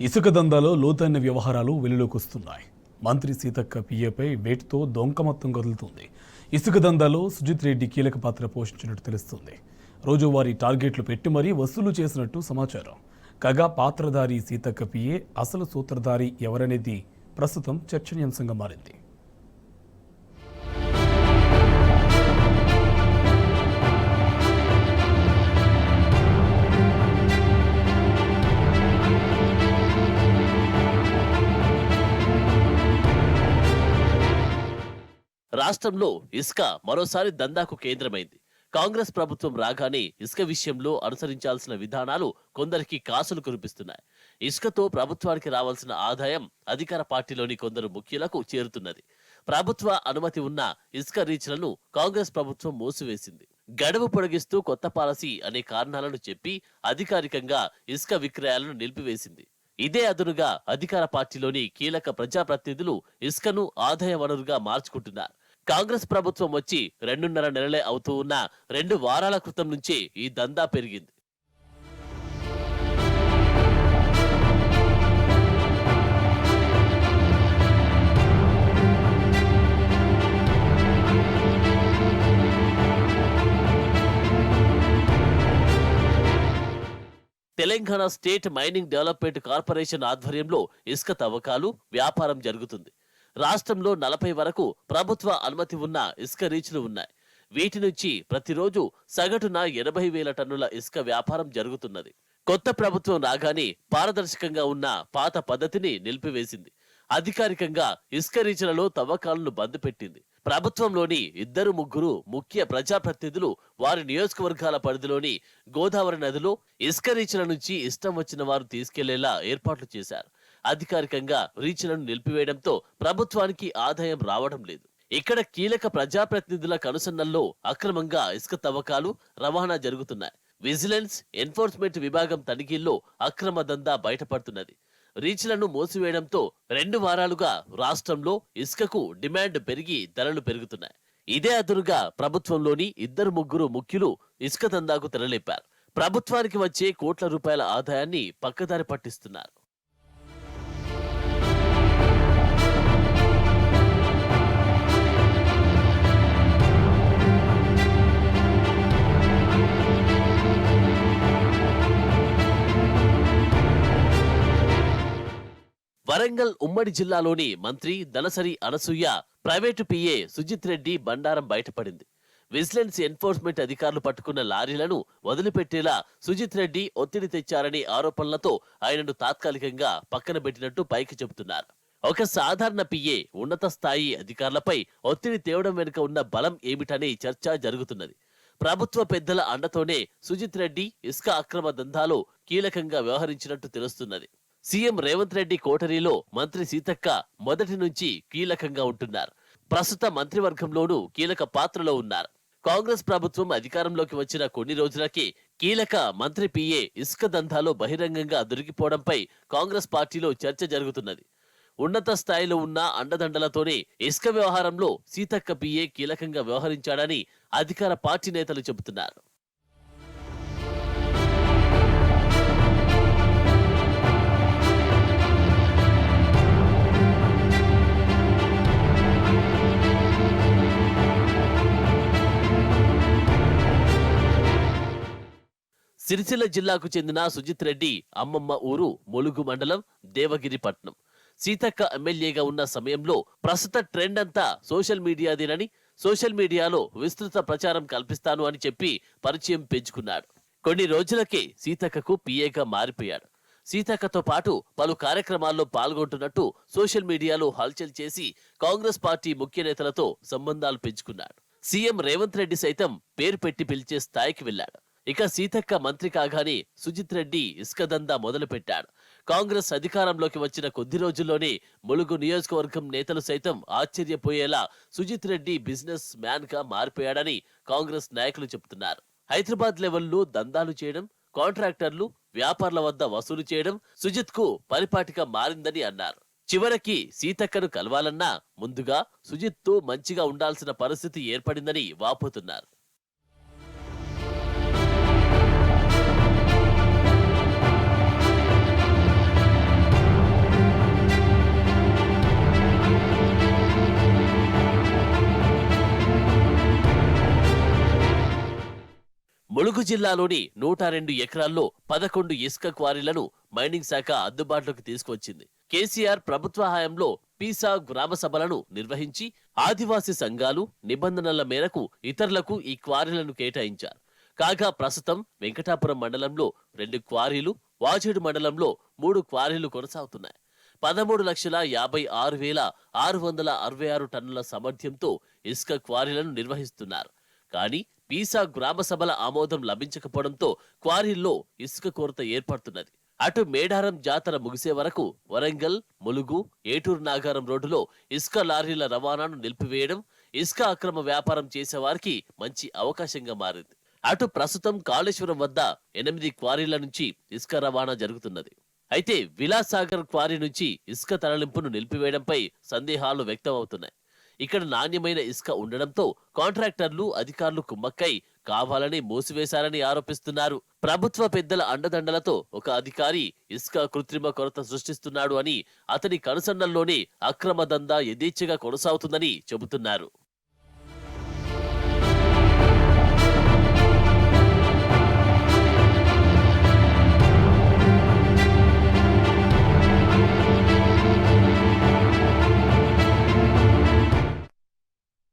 ఇసుక దందాలో లోతైన వ్యవహారాలు వెలుగులోకి వస్తున్నాయి. మంత్రి సీతక్క పిఏపై వేటుతో దొంగ మొత్తం కదులుతుంది. ఇసుక దందాలో సుజిత్ రెడ్డి కీలక పాత్ర పోషించినట్టు తెలుస్తుంది. రోజువారీ టార్గెట్లు పెట్టి మరీ వసూలు చేసినట్టు సమాచారం. కాగా పాత్రధారి సీతక్క పిఏ అసలు సూత్రధారి ఎవరనేది ప్రస్తుతం చర్చనీయాంశంగా మారింది. రాష్ట్రంలో ఇసుక మరోసారి దందాకు కేంద్రమైంది. కాంగ్రెస్ ప్రభుత్వం రాగానే ఇసుక విషయంలో అనుసరించాల్సిన విధానాలు కొందరికి కాసులు కురిపిస్తున్నాయి. ఇసుకతో ప్రభుత్వానికి రావాల్సిన ఆదాయం అధికార పార్టీలోని కొందరు ముఖ్యులకు చేరుతున్నది. ప్రభుత్వ అనుమతి ఉన్న ఇసుక రీచ్లను కాంగ్రెస్ ప్రభుత్వం మూసివేసింది. గడువు పొడిగిస్తూ కొత్త పాలసీ అనే కారణాలను చెప్పి అధికారికంగా ఇసుక విక్రయాలను నిలిపివేసింది. ఇదే అదునుగా అధికార పార్టీలోని కీలక ప్రజాప్రతినిధులు ఇసుకను ఆదాయ వనరుగా మార్చుకుంటున్నారు. కాంగ్రెస్ ప్రభుత్వం వచ్చి 2.5 నెలలే అవుతూ ఉన్న 2 వారాల క్రితం నుంచే ఈ దందా పెరిగింది. Telangana state mining development corporation ఆధ్వర్యంలో ఇసుక తవ్వకాలు, వ్యాపారం జరుగుతుంది. రాష్ట్రంలో 40 వరకు ప్రభుత్వ అనుమతి ఉన్న ఇసుక రీచ్లు ఉన్నాయి. వీటి నుంచి ప్రతిరోజు సగటున 80,000 టన్నుల ఇసుక వ్యాపారం జరుగుతున్నది. కొత్త ప్రభుత్వం రాగానే పారదర్శకంగా ఉన్న పాత పద్ధతిని నిలిపివేసింది. అధికారికంగా ఇసుక రీచ్లలో తవ్వకాలను బంద్ పెట్టింది. ప్రభుత్వంలోని 2-3 ముఖ్య ప్రజాప్రతినిధులు వారి నియోజకవర్గాల పరిధిలోని గోదావరి నదిలో ఇసుక రీచ్ల నుంచి ఇష్టం వచ్చిన వారు తీసుకెళ్లేలా ఏర్పాట్లు చేశారు. అధికారికంగా రీచ్లను నిలిపివేయడంతో ప్రభుత్వానికి ఆదాయం రావడం లేదు. ఇక్కడ కీలక ప్రజాప్రతినిధుల కనుసన్నల్లో అక్రమంగా ఇసుక తవ్వకాలు, రవాణా జరుగుతున్నాయి. విజిలెన్స్, ఎన్ఫోర్స్మెంట్ విభాగం తనిఖీల్లో అక్రమ దందా బయటపడుతున్నది. రీచ్లను మూసివేయడంతో 2 వారాలుగా రాష్ట్రంలో ఇసుకకు డిమాండ్ పెరిగి ధరలు పెరుగుతున్నాయి. ఇదే అదునుగా ప్రభుత్వంలోని 2-3 ముఖ్యులు ఇసుక దందాకు తెరలేపారు. ప్రభుత్వానికి వచ్చే కోట్ల రూపాయల ఆదాయాన్ని పక్కదారి పట్టిస్తున్నారు. వరంగల్ ఉమ్మడి జిల్లాలోని మంత్రి దనసరి అనసూయ ప్రైవేటు పిఏ సుజిత్ రెడ్డి బండారం బయటపడింది. విజిలెన్స్, ఎన్ఫోర్స్మెంట్ అధికారులు పట్టుకున్న లారీలను వదిలిపెట్టేలా సుజిత్ రెడ్డి ఒత్తిడి తెచ్చారనే ఆరోపణలతో ఆయనను తాత్కాలికంగా పక్కన పెట్టినట్టు పైకి చెబుతున్నారు. ఒక సాధారణ పిఏ ఉన్నత స్థాయి అధికారులపై ఒత్తిడి తేవడం వెనుక ఉన్న బలం ఏమిటనే చర్చ జరుగుతున్నది. ప్రభుత్వ పెద్దల అండతోనే సుజిత్ రెడ్డి ఇసుక అక్రమ దందాలో కీలకంగా వ్యవహరించినట్టు తెలుస్తున్నది. సీఎం రేవంత్ రెడ్డి కోటరీలో మంత్రి సీతక్క మొదటి నుంచి కీలకంగా ఉంటున్నారు. ప్రస్తుత మంత్రివర్గంలోనూ కీలక పాత్రలో ఉన్నారు. కాంగ్రెస్ ప్రభుత్వం అధికారంలోకి వచ్చిన కొన్ని రోజులకే కీలక మంత్రి పిఏ ఇసుక దందాలో బహిరంగంగా దొరికిపోవడంపై కాంగ్రెస్ పార్టీలో చర్చ జరుగుతున్నది. ఉన్నత స్థాయిలో ఉన్న అండదండలతోనే ఇసుక వ్యవహారంలో సీతక్క పిఏ కీలకంగా వ్యవహరించాడని అధికార పార్టీ నేతలు చెబుతున్నారు. సిరిసిల్ల జిల్లాకు చెందిన సుజిత్ రెడ్డి అమ్మమ్మ ఊరు ములుగు మండలం దేవగిరిపట్నం. సీతక్క ఎమ్మెల్యేగా ఉన్న సమయంలో ప్రస్తుత ట్రెండ్ అంతా సోషల్ మీడియాదేనని, సోషల్ మీడియాలో విస్తృత ప్రచారం కల్పిస్తాను అని చెప్పి పరిచయం పెంచుకున్నాడు. కొన్ని రోజులకే సీతక్కకు పిఏగా మారిపోయాడు. సీతక్కతో పాటు పలు కార్యక్రమాల్లో పాల్గొంటున్నట్టు సోషల్ మీడియాలో హల్చల్ చేసి కాంగ్రెస్ పార్టీ ముఖ్య నేతలతో సంబంధాలు పెంచుకున్నాడు. సీఎం రేవంత్ రెడ్డి సైతం పేరు పెట్టి పిలిచే స్థాయికి వెళ్లాడు. ఇక సీతక్క మంత్రి కాగానే సుజిత్ రెడ్డి ఇసుక దందా మొదలుపెట్టాడు. కాంగ్రెస్ అధికారంలోకి వచ్చిన కొద్ది రోజుల్లోనే ములుగు నియోజకవర్గం నేతలు సైతం ఆశ్చర్యపోయేలా సుజిత్ రెడ్డి బిజినెస్ మ్యాన్ గా మారిపోయాడని కాంగ్రెస్ నాయకులు చెబుతున్నారు. హైదరాబాద్ లెవెల్లో దందాలు చేయడం, కాంట్రాక్టర్లు, వ్యాపారుల వద్ద వసూలు చేయడం సుజిత్ కు పరిపాటిగా మారిందని అన్నారు. చివరికి సీతక్కను కలవాలన్నా ముందుగా సుజిత్ తో మంచిగా ఉండాల్సిన పరిస్థితి ఏర్పడిందని వాపోతున్నారు. ములుగు జిల్లాలోని 102 ఎకరాల్లో 11 ఇసుక క్వారీలను మైనింగ్ శాఖ అందుబాటులోకి తీసుకువచ్చింది. కేసీఆర్ ప్రభుత్వ హయాంలో పీసా గ్రామ సభలను నిర్వహించి ఆదివాసీ సంఘాలు నిబంధనల మేరకు ఇతరులకు ఈ క్వారీలను కేటాయించారు. కాగా ప్రస్తుతం వెంకటాపురం మండలంలో 2 క్వారీలు, వాజేడు మండలంలో 3 క్వారీలు కొనసాగుతున్నాయి. 13,56,666 టన్నుల సామర్థ్యంతో ఇసుక క్వారీలను నిర్వహిస్తున్నారు. కానీ పీసా గ్రామ సభల ఆమోదం లభించకపోవడంతో క్వారీల్లో ఇసుక కొరత ఏర్పడుతున్నది. అటు మేడారం జాతర ముగిసే వరకు వరంగల్, ములుగు, ఏటూరు నాగారం రోడ్డులో ఇసుక లారీల రవాణాను నిలిపివేయడం ఇసుక అక్రమ వ్యాపారం చేసేవారికి మంచి అవకాశంగా మారింది. అటు ప్రస్తుతం కాళేశ్వరం వద్ద 8 క్వారీల నుంచి ఇసుక రవాణా జరుగుతున్నది. అయితే విలాసాగర్ క్వారీ నుంచి ఇసుక తరలింపును నిలిపివేయడంపై సందేహాలు వ్యక్తమవుతున్నాయి. ఇక్కడ నాణ్యమైన ఇసుక ఉండడంతో కాంట్రాక్టర్లు, అధికారులు కుమ్మక్కై కావాలని మూసివేశారని ఆరోపిస్తున్నారు. ప్రభుత్వ పెద్దల అండదండలతో ఒక అధికారి ఇసుక కృత్రిమ కొరత సృష్టిస్తున్నాడు అని, అతని కనుసన్నల్లోనే అక్రమ దందా యథేచ్ఛగా కొనసాగుతుందని చెబుతున్నారు.